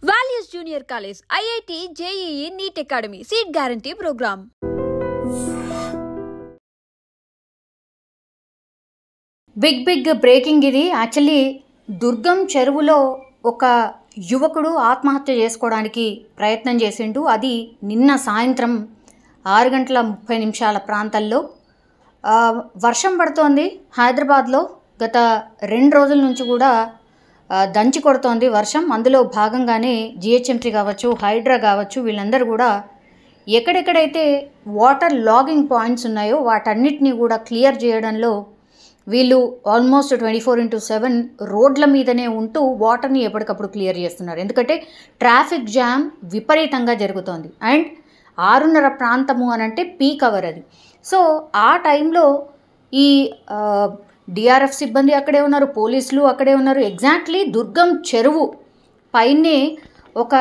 Values Junior College, IIT, JEE, NEET Academy, Seat Guarantee Program. Big breaking ఇది. Actually Durgam చెరువులో ఒక యువకుడు ఆత్మహత్య చేసుకోవడానికి ప్రయత్నం చేసిండు. అది నిన్న సాయంత్రం 6:30 ప్రాంతాల్లో. వర్షం పడుతోంది హైదరాబాద్లో. గత 2 రోజుల నుంచి కూడా దంచి కొడుతోంది వర్షం. అందులో భాగంగానే జిహెచ్ఎంసీ కావచ్చు, హైడ్రా కావచ్చు, వీళ్ళందరూ కూడా ఎక్కడెక్కడైతే వాటర్ లాగింగ్ పాయింట్స్ ఉన్నాయో వాటన్నిటినీ కూడా క్లియర్ చేయడంలో వీళ్ళు ఆల్మోస్ట్ 24/7 రోడ్ల మీదనే ఉంటూ వాటర్ని ఎప్పటికప్పుడు క్లియర్ చేస్తున్నారు. ఎందుకంటే ట్రాఫిక్ జామ్ విపరీతంగా జరుగుతోంది. అండ్ 6:30 ప్రాంతము అనంటే పీక్ అవర్ అది. సో ఆ టైంలో ఈ డిఆర్ఎఫ్ సిబ్బంది అక్కడే ఉన్నారు, పోలీసులు అక్కడే ఉన్నారు. ఎగ్జాక్ట్లీ దుర్గం చెరువు పైనే ఒక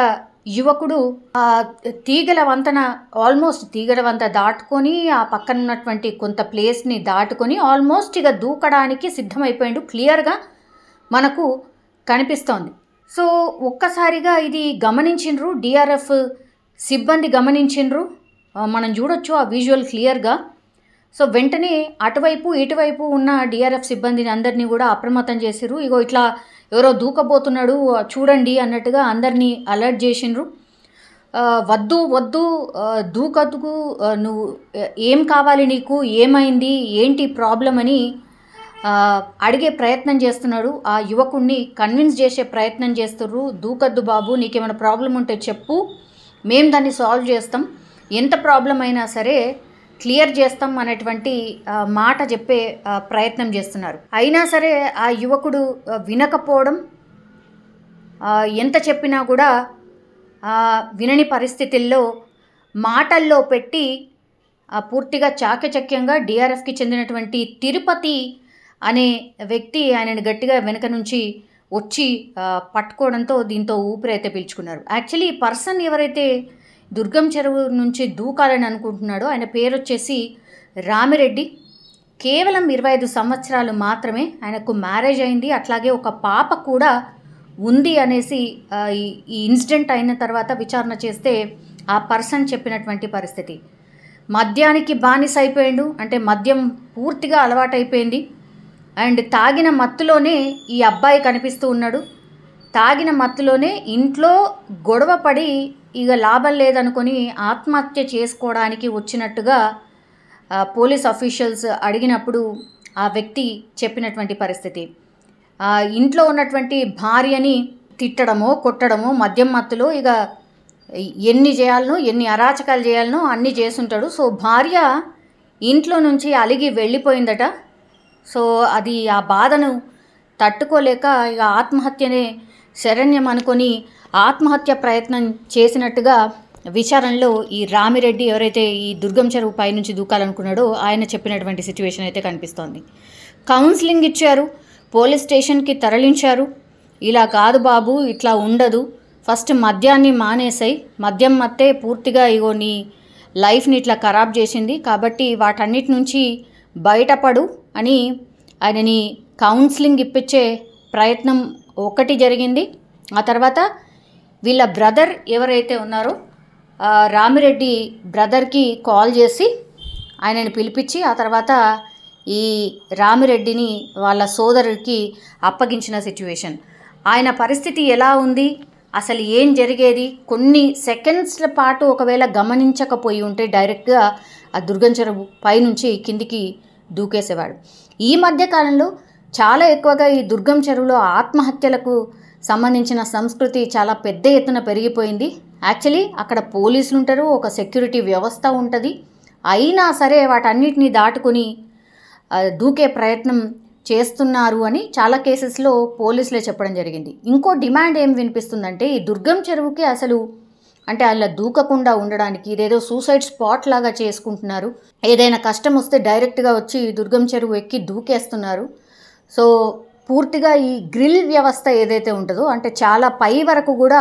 యువకుడు తీగల వంత దాటుకొని ఆ పక్కన ఉన్నటువంటి కొంత ప్లేస్ని దాటుకొని ఆల్మోస్ట్ ఇక దూకడానికి సిద్ధమైపోయాడు. క్లియర్గా మనకు కనిపిస్తోంది. సో ఒక్కసారిగా ఇది గమనించిండ్రు, డిఆర్ఎఫ్ సిబ్బంది గమనించిండ్రు. మనం చూడొచ్చు ఆ విజువల్ క్లియర్గా. సో వెంటనే అటువైపు ఇటువైపు ఉన్న డిఆర్ఎఫ్ సిబ్బందిని అందరినీ కూడా అప్రమత్తం చేసిర్రు. ఇగో ఇట్లా ఎవరో దూకబోతున్నాడు చూడండి అన్నట్టుగా అందరినీ అలర్ట్ చేసిండ్రు. వద్దు దూకద్దు, నువ్వు ఏం కావాలి, నీకు ఏమైంది, ఏంటి ప్రాబ్లం అని అడిగే ప్రయత్నం చేస్తున్నాడు. ఆ యువకుడిని కన్విన్స్ చేసే ప్రయత్నం చేస్తుర్రు. దూకద్దు బాబు, నీకేమైనా ప్రాబ్లం ఉంటే చెప్పు, మేము దాన్ని సాల్వ్ చేస్తాం, ఎంత ప్రాబ్లం అయినా సరే క్లియర్ చేస్తాం అనేటువంటి మాట చెప్పే ప్రయత్నం చేస్తున్నారు. అయినా సరే ఆ యువకుడు వినకపోవడం, ఎంత చెప్పినా కూడా వినని పరిస్థితుల్లో మాటల్లో పెట్టి పూర్తిగా చాకచక్యంగా డిఆర్ఎఫ్కి చెందినటువంటి తిరుపతి అనే వ్యక్తి ఆయనను గట్టిగా వెనక నుంచి వచ్చి పట్టుకోవడంతో దీంతో ఊపిరైతే పీల్చుకున్నారు. యాక్చువల్లీ ఈ పర్సన్ ఎవరైతే దుర్గం చెరువు నుంచి దూకాలని అనుకుంటున్నాడో ఆయన పేరు వచ్చేసి రామిరెడ్డి. కేవలం 25 సంవత్సరాలు మాత్రమే. ఆయనకు మ్యారేజ్ అయింది, అట్లాగే ఒక పాప కూడా ఉంది అనేసి ఈ ఇన్సిడెంట్ అయిన తర్వాత విచారణ చేస్తే ఆ పర్సన్ చెప్పినటువంటి పరిస్థితి. మద్యానికి బానిస అయిపోయాడు, అంటే మద్యం పూర్తిగా అలవాటైపోయింది. అండ్ తాగిన మత్తులోనే ఈ అబ్బాయి కనిపిస్తూ ఉన్నాడు. తాగిన మత్తులోనే ఇంట్లో గొడవ పడి ఇక లాభం లేదనుకొని ఆత్మహత్య చేసుకోవడానికి వచ్చినట్టుగా పోలీస్ అఫీషియల్స్ అడిగినప్పుడు ఆ వ్యక్తి చెప్పినటువంటి పరిస్థితి. ఇంట్లో ఉన్నటువంటి భార్యని తిట్టడమో కొట్టడమో మద్యం మత్తులో ఇక ఎన్ని చేయాలనో, ఎన్ని అరాచకాలు చేయాలనో అన్నీ చేసుంటాడు. సో భార్య ఇంట్లో నుంచి అలిగి వెళ్ళిపోయిందట. సో అది ఆ బాధను తట్టుకోలేక ఇక ఆత్మహత్యనే శరణ్యం అనుకొని ఆత్మహత్య ప్రయత్నం చేసినట్టుగా విచారణలో ఈ రామిరెడ్డి ఎవరైతే ఈ దుర్గం చెరువు పైనుంచి దూకాలనుకున్నాడో ఆయన చెప్పినటువంటి సిచ్యువేషన్ అయితే కనిపిస్తోంది. కౌన్సిలింగ్ ఇచ్చారు, పోలీస్ స్టేషన్కి తరలించారు. ఇలా కాదు బాబు, ఇట్లా ఉండదు, ఫస్ట్ మద్యాన్ని మానేసాయి, మద్యం మత్తే పూర్తిగా ఇగో నీ లైఫ్ని ఇట్లా ఖరాబ్ చేసింది, కాబట్టి వాటన్నిటి నుంచి బయటపడు అని ఆయనని కౌన్సిలింగ్ ఇప్పించే ప్రయత్నం ఒకటి జరిగింది. ఆ తర్వాత వీళ్ళ బ్రదర్ ఎవరైతే ఉన్నారో రామిరెడ్డి బ్రదర్కి కాల్ చేసి ఆయనని పిలిపించి ఆ తర్వాత ఈ రామిరెడ్డిని వాళ్ళ సోదరుడికి అప్పగించిన సిచ్యువేషన్. ఆయన పరిస్థితి ఎలా ఉంది, అసలు ఏం జరిగేది, కొన్ని సెకండ్స్ల పాటు ఒకవేళ గమనించకపోయి ఉంటే డైరెక్ట్గా ఆ దుర్గం చెరువు పైనుంచి కిందికి దూకేసేవాడు. ఈ మధ్యకాలంలో చాలా ఎక్కువగా ఈ దుర్గం చెరువులో ఆత్మహత్యలకు సంబంధించిన సంస్కృతి చాలా పెద్ద ఎత్తున పెరిగిపోయింది. యాక్చువల్లీ అక్కడ పోలీసులు ఉంటారు, ఒక సెక్యూరిటీ వ్యవస్థ ఉంటుంది. అయినా సరే వాటన్నిటిని దాటుకొని దూకే ప్రయత్నం చేస్తున్నారు అని చాలా కేసెస్లో పోలీసులే చెప్పడం జరిగింది. ఇంకో డిమాండ్ ఏం వినిపిస్తుందంటే ఈ దుర్గం చెరువుకి అసలు అంటే అలా దూకకుండా ఉండడానికి ఇదేదో సూసైడ్ స్పాట్ లాగా చేసుకుంటున్నారు. ఏదైనా కష్టం వస్తే డైరెక్ట్గా వచ్చి దుర్గం చెరువు ఎక్కి దూకేస్తున్నారు. సో పూర్తిగా ఈ గ్రిల్ వ్యవస్థ ఏదైతే ఉంటుందో అంటే చాలా పై వరకు కూడా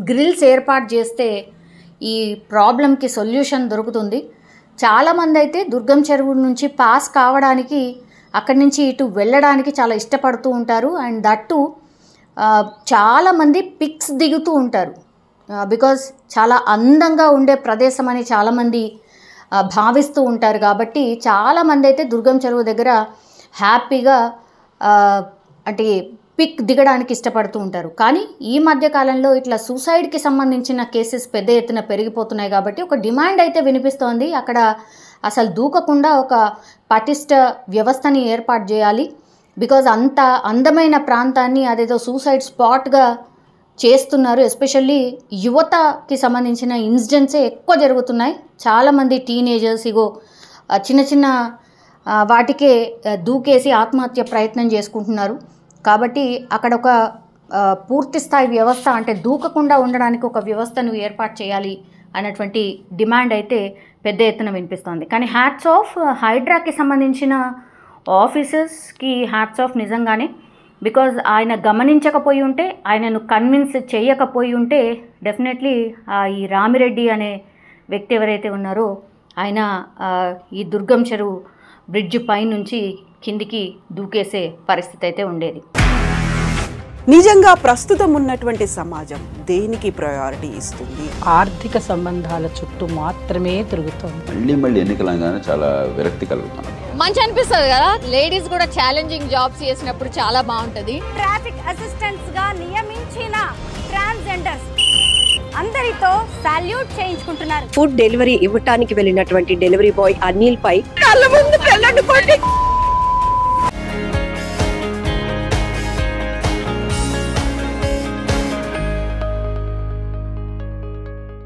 గ్రిల్స్ ఏర్పాటు చేస్తే ఈ ప్రాబ్లంకి సొల్యూషన్ దొరుకుతుంది. చాలామంది అయితే దుర్గం చెరువు నుంచి పాస్ కావడానికి అక్కడి నుంచి ఇటు వెళ్ళడానికి చాలా ఇష్టపడుతూ ఉంటారు. అండ్ దట్టు చాలామంది పిక్స్ దిగుతూ ఉంటారు. బికాజ్ చాలా అందంగా ఉండే ప్రదేశం అని చాలామంది భావిస్తూ ఉంటారు. కాబట్టి చాలామంది అయితే దుర్గం చెరువు దగ్గర హ్యాపీగా అంటే పిక్ దిగడానికి ఇష్టపడుతూ ఉంటారు. కానీ ఈ మధ్యకాలంలో ఇట్లా సూసైడ్కి సంబంధించిన కేసెస్ పెద్ద ఎత్తున పెరిగిపోతున్నాయి. కాబట్టి ఒక డిమాండ్ అయితే వినిపిస్తోంది, అక్కడ అసలు దూకకుండా ఒక పటిష్ట వ్యవస్థని ఏర్పాటు చేయాలి. బికాజ్ అంత అందమైన ప్రాంతాన్ని అదేదో సూసైడ్ స్పాట్గా చేస్తున్నారు. ఎస్పెషల్లీ యువతకి సంబంధించిన ఇన్సిడెంట్సే ఎక్కువ జరుగుతున్నాయి. చాలామంది టీనేజర్స్ ఇగో చిన్న చిన్న వాటికే దూకేసి ఆత్మహత్య ప్రయత్నం చేసుకుంటున్నారు. కాబట్టి అక్కడ ఒక పూర్తి స్థాయి వ్యవస్థ, అంటే దూకకుండా ఉండడానికి ఒక వ్యవస్థను ఏర్పాటు చేయాలి అన్నటువంటి డిమాండ్ అయితే పెద్ద ఎత్తున వినిపిస్తోంది. కానీ హ్యాట్స్ ఆఫ్ హైడ్రాకి సంబంధించిన ఆఫీసర్స్కి హ్యాట్స్ ఆఫ్ నిజంగానే. బికాజ్ ఆయన గమనించకపోయి ఉంటే, ఆయనను కన్విన్స్ చేయకపోయి ఉంటే డెఫినెట్లీ ఈ రామిరెడ్డి అనే వ్యక్తి ఎవరైతే ఉన్నారో ఆయన ఈ దుర్గం చెరువు బ్రిడ్జ్ పై నుంచి కిందికి దూకేసే పరిస్థితి అయితే ఉండేది. నిజంగా ప్రస్తుతం ఉన్నటువంటి సమాజం దేనికి ప్రయారిటీ ఇస్తుంది? ఆర్థిక సంబంధాల చుట్టూ మాత్రమే తిరుగుతుంది. మళ్ళీ ఎన్నికలంగానే చాలా విరక్తి కలుగుతాను. మంచి అనిపిస్తుంది కదా, లేడీస్ కూడా ఛాలెంజింగ్ జాబ్స్ చేసినప్పుడు చాలా బాగుంటది. ట్రాఫిక్ అసిస్టెంట్స్ గా నియమించిన ట్రాన్స్జెండర్స్ అందరితో సాల్యూట్ చేయించుకుంటున్నారు. ఫుడ్ డెలివరీ ఇవ్వటానికి వెళ్ళినటువంటి డెలివరీ బాయ్ అనిల్ పై కళ్ళ ముందు